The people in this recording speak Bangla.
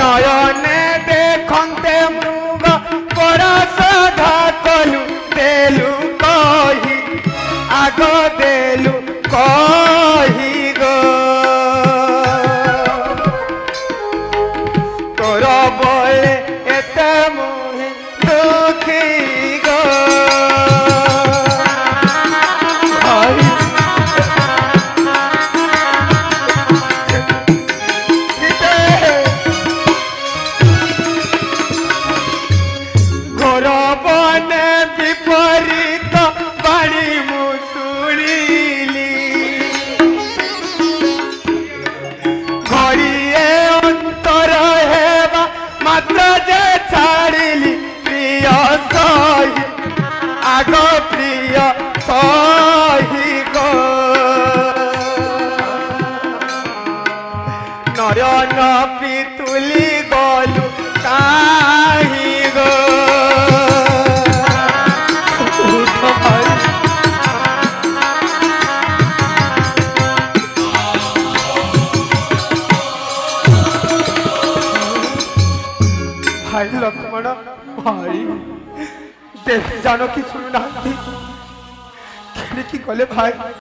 নয়নে দেখন্তে মৃগ পরশধা কলু দেলু কহি আগ দেলু কহি গো তোর বলে এতে মুহে দুঃখী গো ঘোর বনে বিপরীত বাণী মু শুনিলি ঘড়িয়ে অন্তর হেবা মাত্র যে ছাড়িলি প্রিয় সহি আগ প্রিয় সহি গো নয়ন পিতুলি গলু কাহি গো ভাই লক্ষ্মণ ভাই দেখ জানো কি শুনুনাহান্তি কি গলে ভাই